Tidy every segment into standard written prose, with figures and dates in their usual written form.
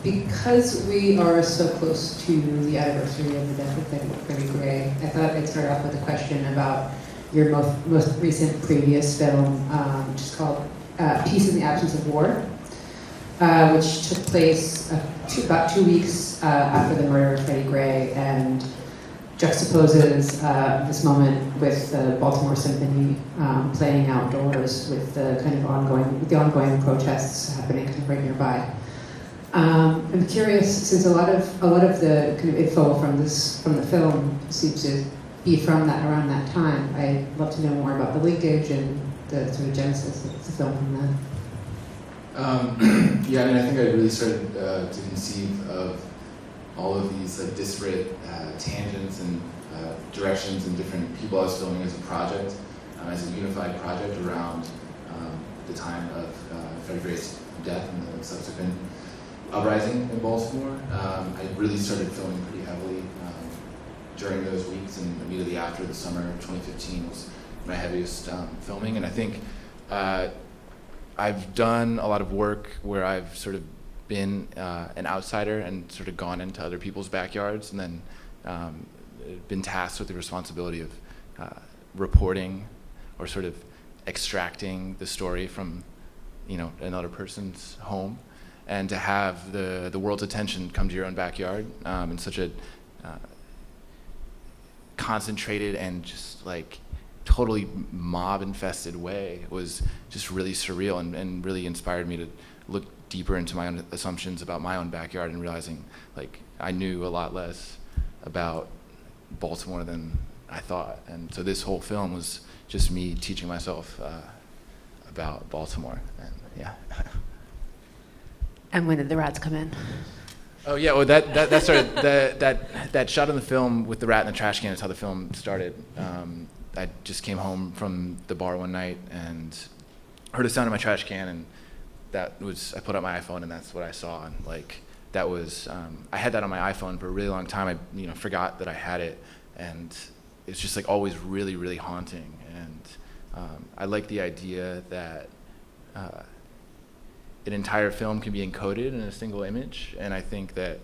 Because we are so close to the anniversary of the death of Freddie Gray, I thought I'd start off with a question about your most recent previous film, which is called Peace in the Absence of War, which took place about 2 weeks after the murder of Freddie Gray, and juxtaposes this moment with the Baltimore Symphony playing outdoors with the kind of ongoing protests happening kind of right nearby. I'm curious, since a lot of the kind of info from the film seems to be from around that time. I'd love to know more about the linkage and the sort of genesis of the film from then. Yeah, I mean, I think I really started to conceive of all of these disparate tangents and directions and different people I was filming as a project, as a unified project around the time of Freddie Gray's death and the subsequent uprising in Baltimore. I really started filming pretty heavily during those weeks, and immediately after the summer of 2015 was my heaviest filming. And I think I've done a lot of work where I've sort of been an outsider and sort of gone into other people's backyards, and then been tasked with the responsibility of reporting or sort of extracting the story from, another person's home, and to have the world's attention come to your own backyard in such a concentrated and just like totally mob-infested way was just really surreal, and really inspired me to look deeper into my own assumptions about my own backyard, and realizing like I knew a lot less about Baltimore than I thought. And so this whole film was just me teaching myself about Baltimore. And yeah. And when did the rats come in? Oh yeah, well that started that shot in the film with the rat in the trash can is how the film started. I just came home from the bar one night and heard a sound in my trash can, and I put up my iPhone, and that's what I saw. And like that was I had that on my iPhone for a really long time. I forgot that I had it, and it's just like always really, really haunting. And I like the idea that an entire film can be encoded in a single image, and I think that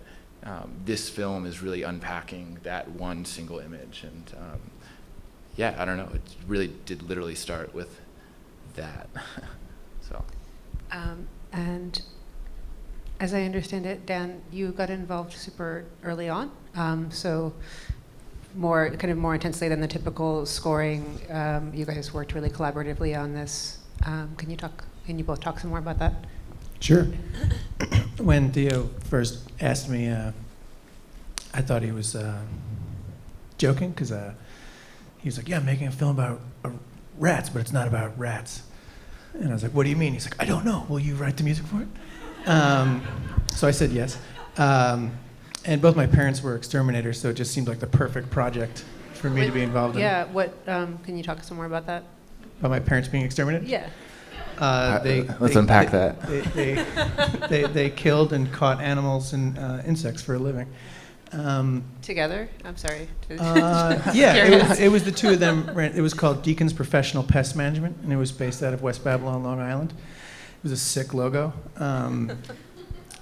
this film is really unpacking that one single image. And yeah, I don't know, it really did literally start with that. So. And as I understand it, Dan, you got involved super early on, so more intensely than the typical scoring. You guys worked really collaboratively on this. Can you both talk some more about that? Sure. When Theo first asked me, I thought he was joking, because he was like, "Yeah, I'm making a film about rats, but it's not about rats." And I was like, "What do you mean?" He's like, "I don't know. Will you write the music for it?" So I said yes. And both my parents were exterminators, so it just seemed like the perfect project for me to be involved in. Yeah, can you talk some more about that? About my parents being exterminators? Yeah. Let's unpack that. They killed and caught animals and insects for a living. Together? I'm sorry. Yeah, it was the two of them. It was called Deacon's Professional Pest Management, and it was based out of West Babylon, Long Island. It was a sick logo.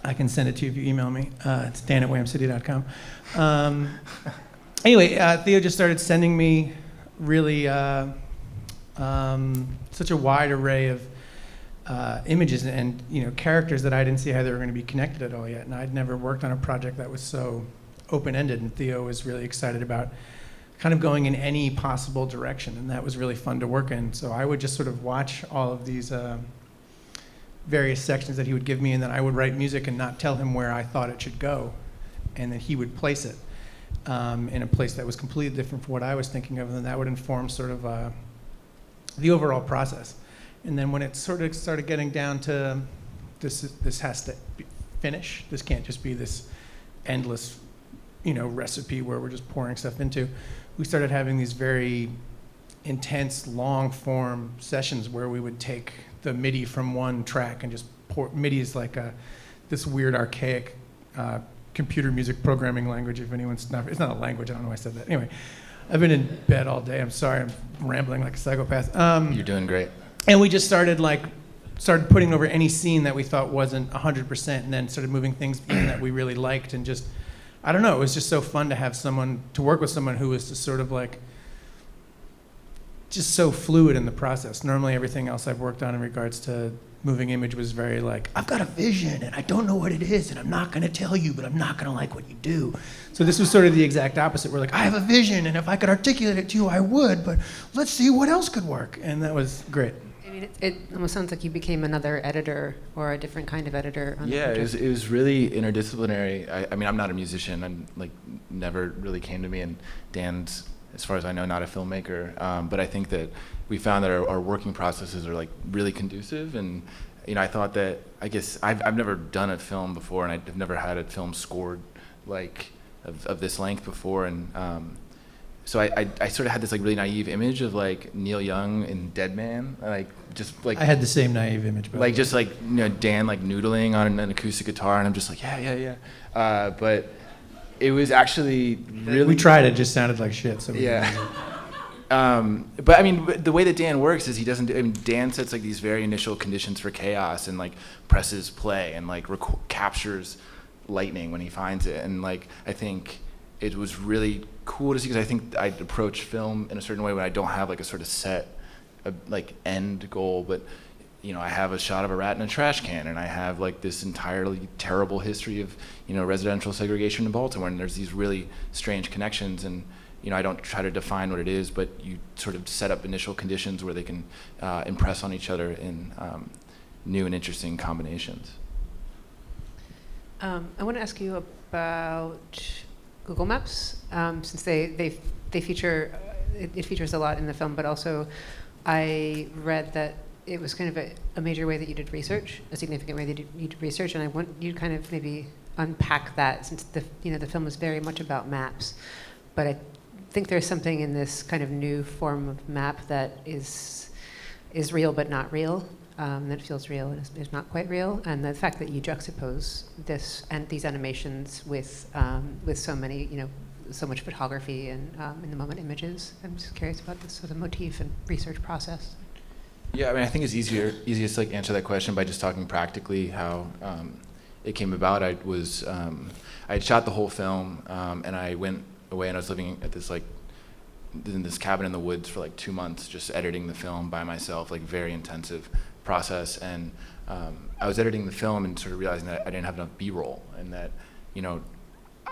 I can send it to you if you email me. It's dan@whamcity.com. Anyway, Theo just started sending me really such a wide array of images and characters that I didn't see how they were going to be connected at all yet. And I'd never worked on a project that was so open-ended, and Theo was really excited about kind of going in any possible direction, and that was really fun to work in. So I would just sort of watch all of these various sections that he would give me, and then I would write music and not tell him where I thought it should go, and then he would place it in a place that was completely different from what I was thinking of, and then that would inform sort of the overall process. And then when it sort of started getting down to this has to finish, this can't just be this endless recipe where we're just pouring stuff into, we started having these very intense long form sessions where we would take the MIDI from one track and just pour. MIDI is like this weird archaic computer music programming language. If anyone's not, it's not a language, I don't know why I said that. Anyway, I've been in bed all day, I'm sorry, I'm rambling like a psychopath. You're doing great. And we just started like started putting over any scene that we thought wasn't 100%, and then started moving things in that we really liked, and just, I don't know, it was just so fun to have someone, to work with someone who was just sort of like, just so fluid in the process. Normally everything else I've worked on in regards to moving image was very like, I've got a vision and I don't know what it is and I'm not gonna tell you, but I'm not gonna like what you do. So this was sort of the exact opposite. We're like, I have a vision and if I could articulate it to you, I would, but let's see what else could work. And that was great. I mean, it almost sounds like you became another editor or a different kind of editor. On Yeah, it was really interdisciplinary. I mean, I'm not a musician. I'm like, never really came to me, and Dan's, as far as I know, not a filmmaker. But I think that we found that our working processes are like really conducive. And I thought that, I guess I've never done a film before, and I've never had a film scored like of this length before. And so I sort of had this like really naive image of like Neil Young in Dead Man, like just like I had the same naive image, but like just like Dan like noodling on an acoustic guitar, and I'm just like yeah. But it was actually really. We tried it, just sounded like shit. So yeah. But I mean, the way that Dan works is he doesn't. I mean, Dan sets like these very initial conditions for chaos, and like presses play, and like captures lightning when he finds it, and like I think it was really cool to see, because I think I approach film in a certain way when I don't have like a sort of set like end goal, but I have a shot of a rat in a trash can, and I have like this entirely terrible history of residential segregation in Baltimore, and there's these really strange connections, and I don't try to define what it is, but you sort of set up initial conditions where they can impress on each other in new and interesting combinations. I want to ask you about Google Maps, since they feature, it features a lot in the film, but also I read that it was kind of a major way that you did research, a significant way that you did research, and I want you to kind of maybe unpack that, since the film is very much about maps, but I think there's something in this kind of new form of map that is real but not real, that feels real and is not quite real, and the fact that you juxtapose this and these animations with so many, so much photography and in the moment images. I'm just curious about this sort of motif and research process. Yeah, I mean, I think it's easiest to like answer that question by just talking practically how it came about. I had shot the whole film, and I went away, and I was living at this in this cabin in the woods for like 2 months, just editing the film by myself, like very intensive process. And I was editing the film and sort of realizing that I didn't have enough B-roll, and that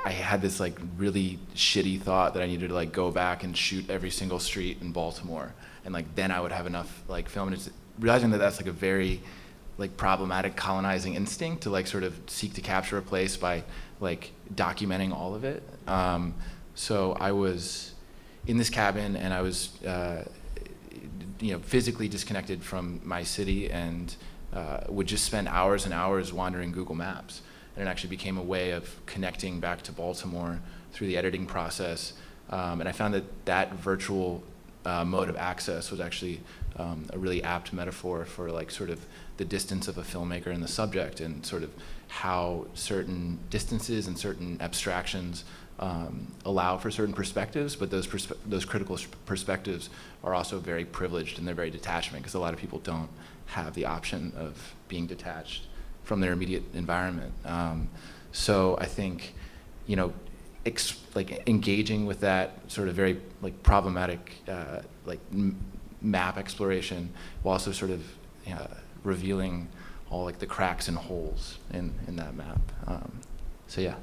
I had this like really shitty thought that I needed to like go back and shoot every single street in Baltimore, and like then I would have enough like film. And just realizing that that's like a very like problematic colonizing instinct to like sort of seek to capture a place by like documenting all of it. So I was in this cabin, and I was physically disconnected from my city, and would just spend hours and hours wandering Google Maps. And it actually became a way of connecting back to Baltimore through the editing process. And I found that virtual mode of access was actually a really apt metaphor for like sort of the distance of a filmmaker and the subject, and sort of how certain distances and certain abstractions allow for certain perspectives, but those critical perspectives are also very privileged in their very detachment, because a lot of people don't have the option of being detached from their immediate environment. So I think, like engaging with that sort of very like problematic map exploration, while also sort of revealing all like the cracks and holes in that map. So yeah.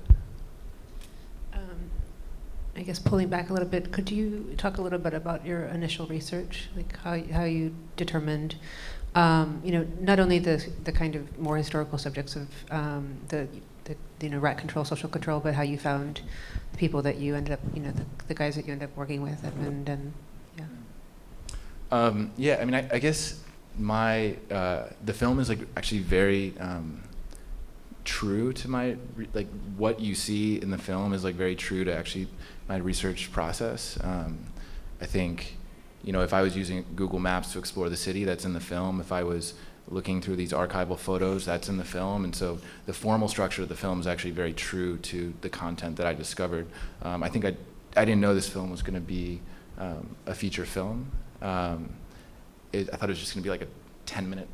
I guess pulling back a little bit, could you talk a little bit about your initial research, like how you determined, not only the kind of more historical subjects of the rat control, social control, but how you found the people that you ended up, the guys that you ended up working with, Edmund, and yeah. Yeah, I mean, I guess the film is like actually very true to my like what you see in the film is like very true to actually my research process. I think if I was using Google Maps to explore the city, that's in the film. If I was looking through these archival photos, that's in the film. And so the formal structure of the film is actually very true to the content that I discovered. I think I didn't know this film was going to be a feature film. I thought it was just going to be like a 10-minute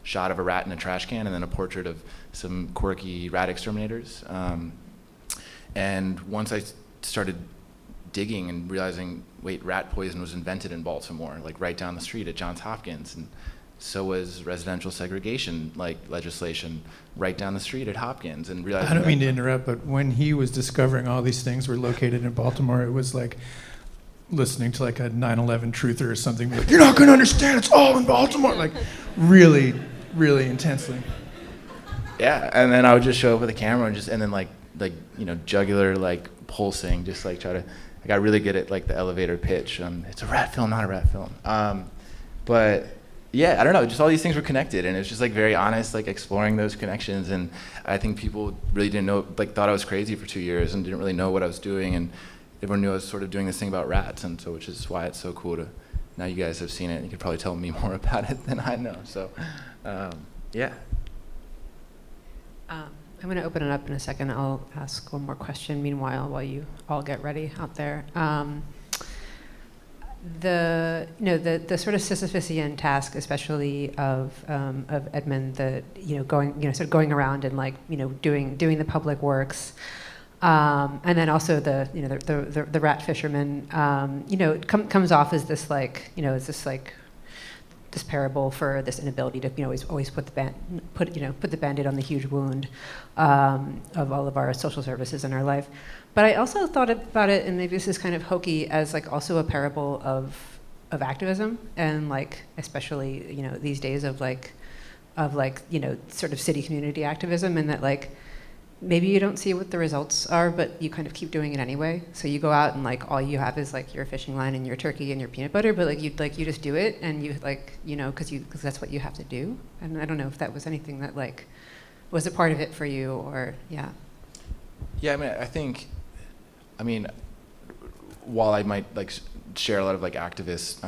shot of a rat in a trash can and then a portrait of some quirky rat exterminators. And once I started digging and realizing, wait, rat poison was invented in Baltimore, like right down the street at Johns Hopkins, and so was residential segregation, like legislation, right down the street at Hopkins, and realizing. I don't mean to interrupt, but when he was discovering all these things were located in Baltimore, it was like listening to like a 9/11 truther or something. Like, you're not going to understand, it's all in Baltimore. Like, really, really intensely. Yeah, and then I would just show up with a camera and then like jugular like pulsing, just like try to. I got really good at like the elevator pitch. It's a rat film, not a rat film. But yeah, I don't know, just all these things were connected, and it was just like very honest, like exploring those connections. And I think people really didn't know, like thought I was crazy for 2 years and didn't really know what I was doing, and everyone knew I was sort of doing this thing about rats, and so which is why it's so cool to. Now you guys have seen it, and you could probably tell me more about it than I know. So, yeah. I'm going to open it up in a second. I'll ask one more question meanwhile while you all get ready out there. The sort of Sisyphusian task, especially of Edmund, going around and like doing the public works, and then also the rat fisherman, comes off as this like this parable for this inability to always put the Band-Aid on the huge wound of all of our social services in our life. But I also thought about it, and maybe this is kind of hokey, as like also a parable of activism, and like especially these days of sort of city community activism, and that like maybe you don't see what the results are, but you kind of keep doing it anyway. So you go out and like all you have is like your fishing line and your turkey and your peanut butter, but like you just do it, and you like because that's what you have to do. And I don't know if that was anything that like was a part of it for you, or yeah. Yeah, I mean, while I might like share a lot of like activist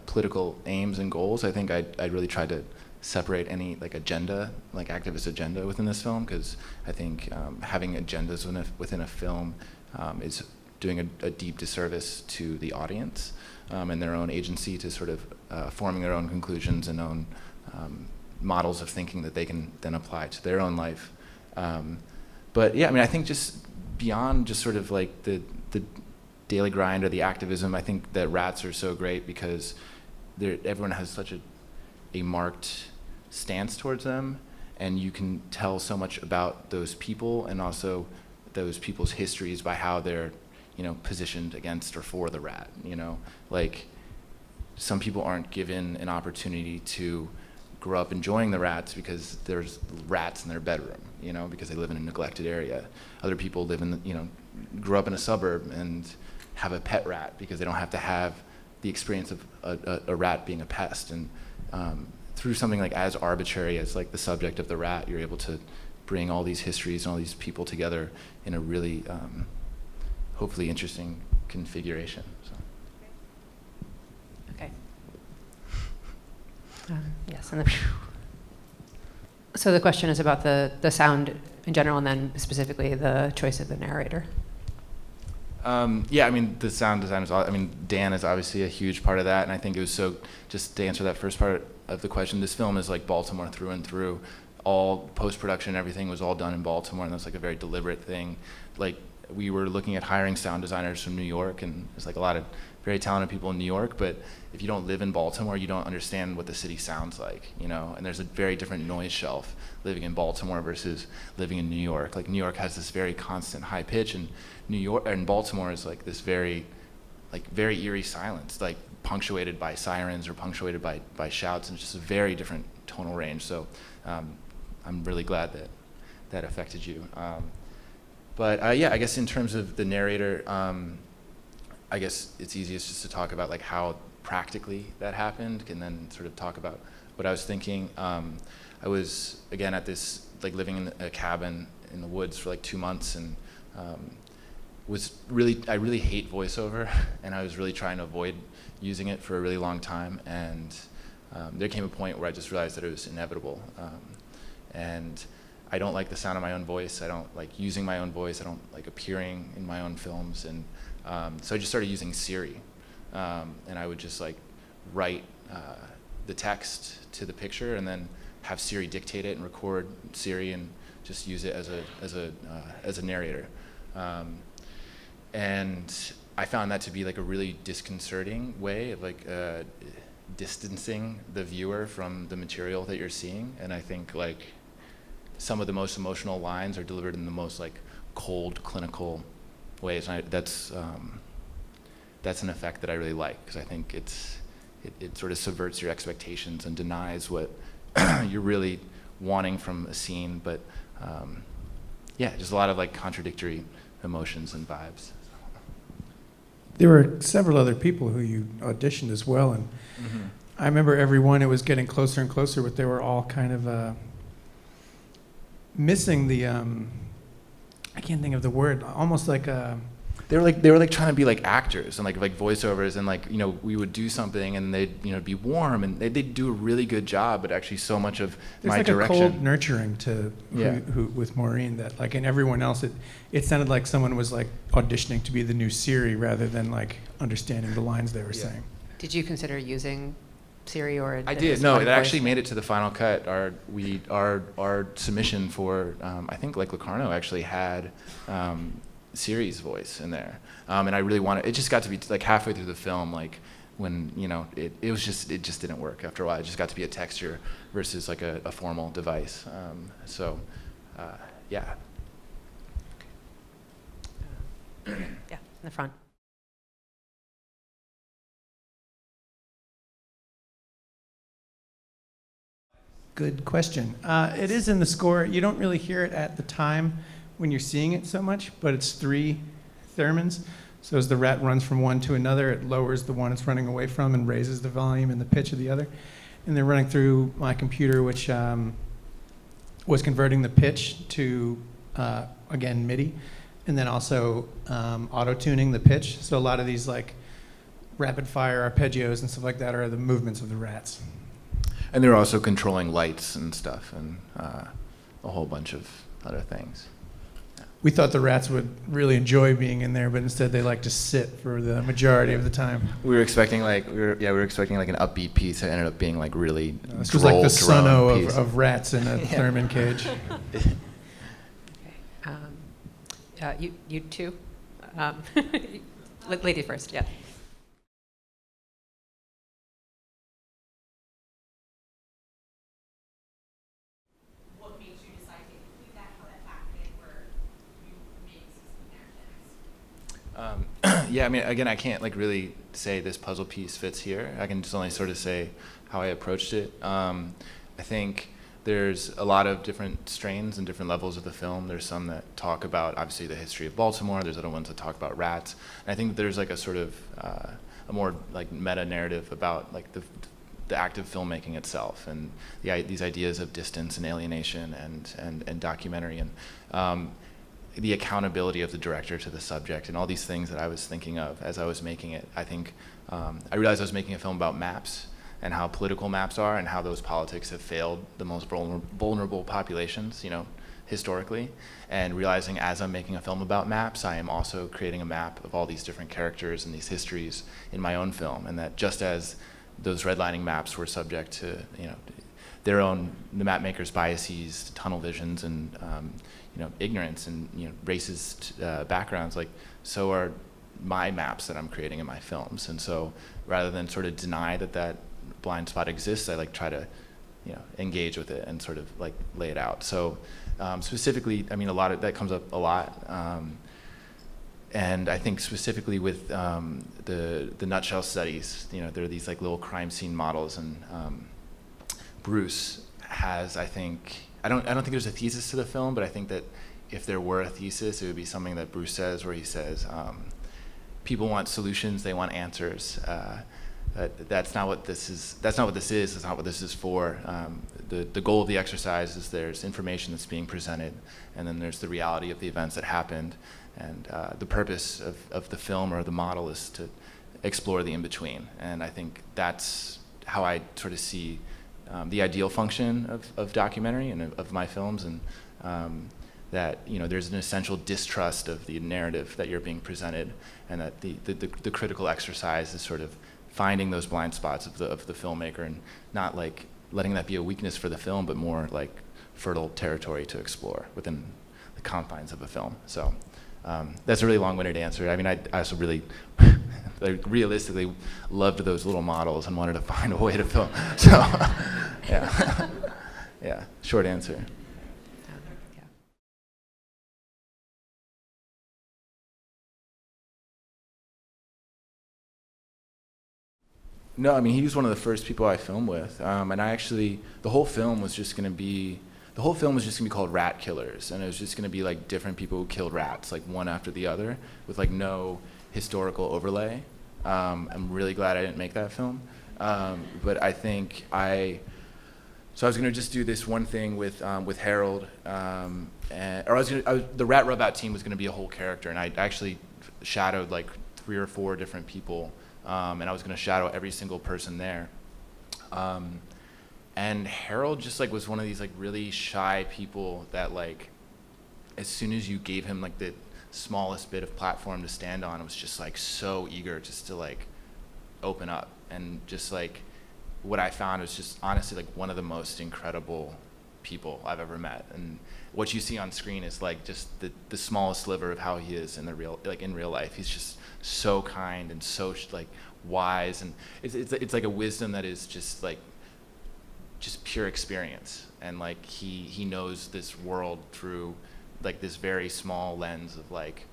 political aims and goals, I think I really tried to separate any like agenda, like activist agenda within this film, because I think having agendas within a film is doing a deep disservice to the audience and their own agency to sort of forming their own conclusions and own models of thinking that they can then apply to their own life. But yeah, I mean, I think just beyond just sort of like the daily grind or the activism, I think that rats are so great because everyone has such a marked stance towards them, and you can tell so much about those people and also those people's histories by how they're positioned against or for the rat. Like some people aren't given an opportunity to grow up enjoying the rats because there's rats in their bedroom, because they live in a neglected area. Other people live grew up in a suburb and have a pet rat because they don't have to have the experience of a rat being a pest. And through something like as arbitrary as like the subject of the rat, you're able to bring all these histories and all these people together in a really hopefully interesting configuration. So. Okay. Yes. So the question is about the sound in general, and then specifically the choice of the narrator. Yeah, I mean, the sound design Dan is obviously a huge part of that, and I think it was so, just to answer that first part of the question, this film is like Baltimore through and through. All post-production, everything was all done in Baltimore, and that's like a very deliberate thing. Like, we were looking at hiring sound designers from New York, and there's like a lot of very talented people in New York, but if you don't live in Baltimore, you don't understand what the city sounds like, and there's a very different noise shelf living in Baltimore versus living in New York. Like, New York has this very constant high pitch, and Baltimore is like this very eerie silence, like punctuated by sirens or punctuated by shouts, and it's just a very different tonal range. So I'm really glad that affected you. But yeah, I guess in terms of the narrator, I guess it's easiest just to talk about like how practically that happened, and then sort of talk about what I was thinking. I was, again, at this, like living in a cabin in the woods for like 2 months, and I really hate voiceover, and I was really trying to avoid using it for a really long time, and there came a point where I just realized that it was inevitable. And I don't like the sound of my own voice. I don't like using my own voice. I don't like appearing in my own films. And so I just started using Siri. And I would just like write the text to the picture and then have Siri dictate it and record Siri and just use it as a narrator. And I found that to be like a really disconcerting way of like distancing the viewer from the material that you're seeing. And I think like some of the most emotional lines are delivered in the most like cold, clinical ways. And that's an effect that I really like, because I think it sort of subverts your expectations and denies what you're really wanting from a scene. But yeah, just a lot of like contradictory emotions and vibes. There were several other people who you auditioned as well, and I remember every one, it was getting closer and closer, but they were all kind of missing the, I can't think of the word, almost like they were like trying to be like actors and like voiceovers, and like, you know, we would do something and they'd, you know, be warm and they'd do a really good job, but actually so much of there's my like direction. a cold nurturing to who with Maureen, that like in everyone else it sounded like someone was like auditioning to be the new Siri rather than like understanding the lines they were saying. Did you consider using Siri or? I did. No, it actually made it to the final cut. Our submission for I think like Locarno actually had Siri's voice in there, and I really wanted. It just got to be like halfway through the film, like when, you know, it just didn't work after a while. It just got to be a texture versus like a formal device. So yeah. Yeah, in the front. Good question. It is in the score. You don't really hear it at the time when you're seeing it so much, but it's 3 theremins. So as the rat runs from one to another, it lowers the one it's running away from and raises the volume and the pitch of the other. And they're running through my computer, which was converting the pitch to, again, MIDI, and then also auto-tuning the pitch. So a lot of these like rapid-fire arpeggios and stuff like that are the movements of the rats. And they were also controlling lights and stuff, and a whole bunch of other things. We thought the rats would really enjoy being in there, but instead they like to sit for the majority of the time. We were expecting like an upbeat piece. It ended up being like really. This was like the sono of rats in a theremin cage. Okay. You two. Lady first. Yeah. Yeah, I mean, again, I can't like really say this puzzle piece fits here. I can just only sort of say how I approached it. I think there's a lot of different strains and different levels of the film. There's some that talk about, obviously, the history of Baltimore. There's other ones that talk about rats. And I think that there's like a sort of a more like meta narrative about like the act of filmmaking itself, and these ideas of distance and alienation and documentary, and the accountability of the director to the subject, and all these things that I was thinking of as I was making it. I think I realized I was making a film about maps and how political maps are and how those politics have failed the most vulnerable populations, you know, historically. And realizing as I'm making a film about maps, I am also creating a map of all these different characters and these histories in my own film, and that just as those redlining maps were subject to, you know, the map makers' biases, tunnel visions, and you know, ignorance and, you know, racist backgrounds, like so are my maps that I'm creating in my films. And so rather than sort of deny that blind spot exists, I like try to, you know, engage with it and sort of like lay it out. So specifically, I mean, a lot of that comes up a lot. And I think specifically with the nutshell studies, you know, there are these like little crime scene models, and Bruce has, I think, I don't think there's a thesis to the film, but I think that if there were a thesis, it would be something that Bruce says, where he says, people want solutions, they want answers. That's not what this is. That's not what this is. That's not what this is for. The goal of the exercise is there's information that's being presented, and then there's the reality of the events that happened. And the purpose of the film or the model is to explore the in-between. And I think that's how I sort of see the ideal function of documentary and of my films, and that, you know, there's an essential distrust of the narrative that you're being presented, and that the critical exercise is sort of finding those blind spots of the filmmaker and not like letting that be a weakness for the film, but more like fertile territory to explore within the confines of a film. So that's a really long-winded answer. I mean, I also really like, realistically loved those little models and wanted to find a way to film. So yeah, yeah, short answer. No, I mean, he was one of the first people I filmed with, and I actually, the whole film was just gonna be called Rat Killers, and it was just gonna be like different people who killed rats, like one after the other, with like no historical overlay. I'm really glad I didn't make that film, but I think so I was gonna just do this one thing with Harold, the Rat Rub Out team was gonna be a whole character, and I actually shadowed like 3 or 4 different people. And I was going to shadow every single person there. And Harold just like was one of these like really shy people that like, as soon as you gave him like the smallest bit of platform to stand on, it was just like so eager just to like open up. And just like what I found was just honestly like one of the most incredible people I've ever met. And what you see on screen is like just the smallest sliver of how he is in in real life. He's just so kind and so like wise, and it's like a wisdom that is just like just pure experience, and like he knows this world through like this very small lens of like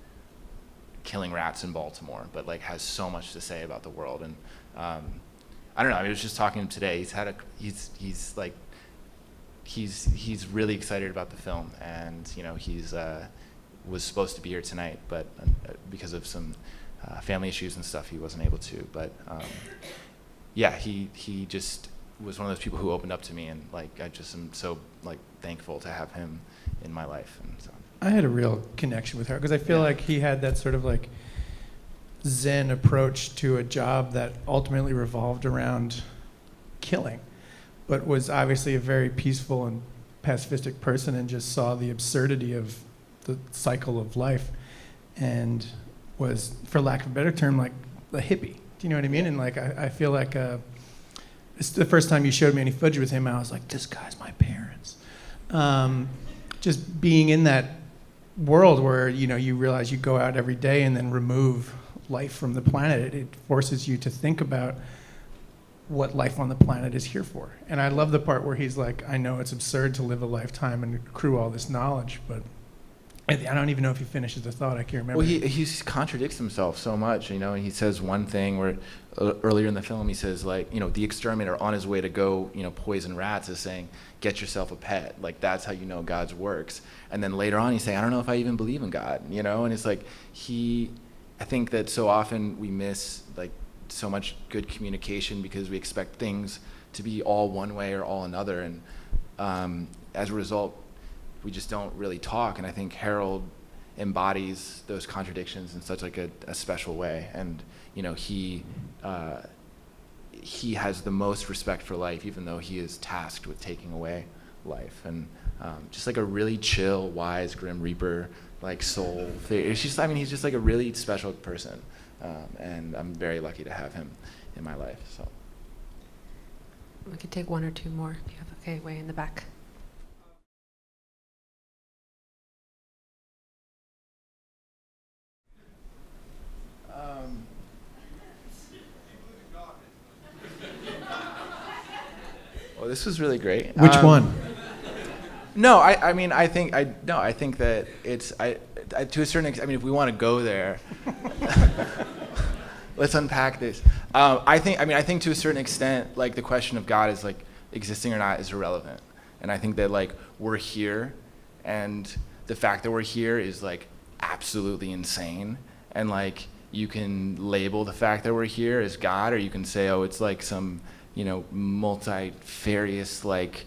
killing rats in Baltimore, but like has so much to say about the world. And I don't know, I was just talking to him today. He's really excited about the film, and you know he's was supposed to be here tonight, but because of some family issues and stuff, he wasn't able to. But yeah, he just was one of those people who opened up to me, and like I just am so like thankful to have him in my life. And so I had a real connection with her because I feel like he had that sort of like Zen approach to a job that ultimately revolved around killing, but was obviously a very peaceful and pacifistic person, and just saw the absurdity of the cycle of life, and was, for lack of a better term, like a hippie. Do you know what I mean? And like I feel like it's the first time you showed me any footage with him, I was like, this guy's my parents. Just being in that world where you realize you go out every day and then remove life from the planet, it forces you to think about what life on the planet is here for. And I love the part where he's like, I know it's absurd to live a lifetime and accrue all this knowledge, but I don't even know if he finishes the thought. I can't remember. Well, he contradicts himself so much, and he says one thing where earlier in the film he says like, the exterminator on his way to go, poison rats is saying, get yourself a pet. Like that's how you know God's works. And then later on he's saying, I don't know if I even believe in God, and it's like I think that so often we miss like so much good communication because we expect things to be all one way or all another, and as a result we just don't really talk. And I think Harold embodies those contradictions in such like a special way, and he has the most respect for life, even though he is tasked with taking away life, and just like a really chill, wise Grim Reaper like soul. It's just, he's just like a really special person, and I'm very lucky to have him in my life. So we could take 1 or 2 more. You have okay, way in the back. Well, this was really great. Which one? No, I think that it's to a certain extent. If we want to go there, let's unpack this. I think to a certain extent, like the question of God is like existing or not is irrelevant, and I think that like we're here, and the fact that we're here is like absolutely insane, and like you can label the fact that we're here as God, or you can say, oh, it's like some multifarious like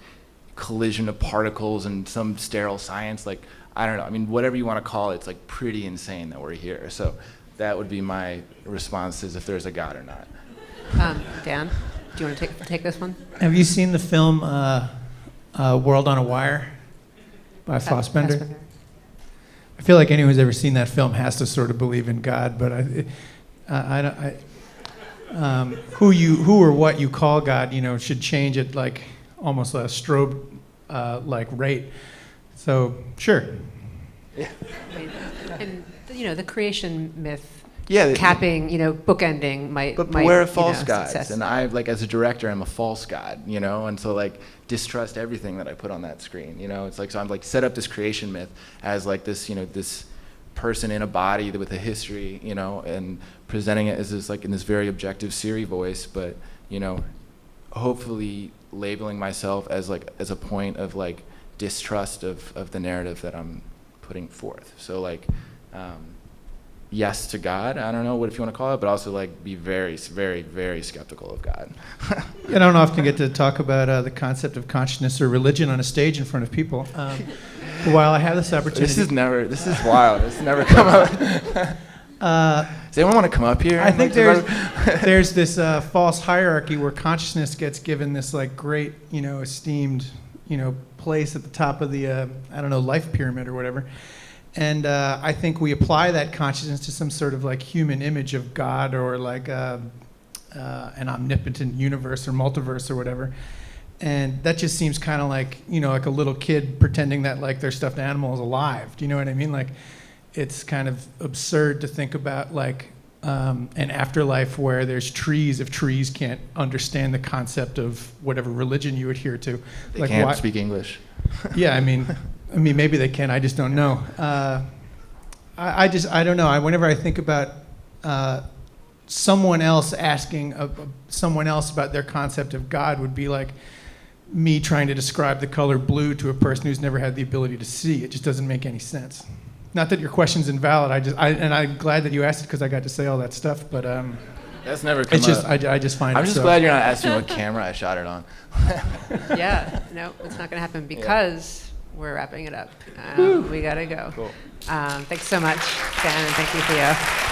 collision of particles and some sterile science. Like I don't know. Whatever you want to call it, it's like pretty insane that we're here. So that would be my response, is if there's a God or not. Dan, do you want to take this one? Have you seen the film World on a Wire by Fassbender? I feel like anyone who's ever seen that film has to sort of believe in God, but who or what you call God, should change at like almost a strobe like rate. So sure. And the creation myth. Yeah, Capping, bookending might. But beware of false gods. Success. And I, like, as a director, I'm a false god, and so, like, distrust everything that I put on that screen, It's like, so I'm, like, set up this creation myth as, like, this, this person in a body with a history, and presenting it as this, like, in this very objective Siri voice, but, hopefully labeling myself as, like, as a point of, like, distrust of the narrative that I'm putting forth. So, like, yes to God, I don't know what if you want to call it, but also like be very, very, very skeptical of God. I don't often get to talk about the concept of consciousness or religion on a stage in front of people. While I have this opportunity, this is wild. This has never come up. Does anyone want to come up here? I think there's this false hierarchy where consciousness gets given this like great, esteemed, place at the top of the life pyramid or whatever. And I think we apply that consciousness to some sort of like human image of God or like an omnipotent universe or multiverse or whatever. And that just seems kind of like, like a little kid pretending that like their stuffed animal is alive. Do you know what I mean? Like it's kind of absurd to think about like an afterlife where there's trees if trees can't understand the concept of whatever religion you adhere to. They like, can't speak English. Yeah, I mean, maybe they can. I just don't know. I don't know. Whenever I think about someone else asking someone else about their concept of God would be like me trying to describe the color blue to a person who's never had the ability to see. It just doesn't make any sense. Not that your question's invalid. And I'm glad that you asked it because I got to say all that stuff. But that's never come it's just up. I just find. I'm just glad you're not asking what camera I shot it on. Yeah, no, it's not going to happen because we're wrapping it up. We got to go. Cool. Thanks so much, Dan, and thank you, Theo.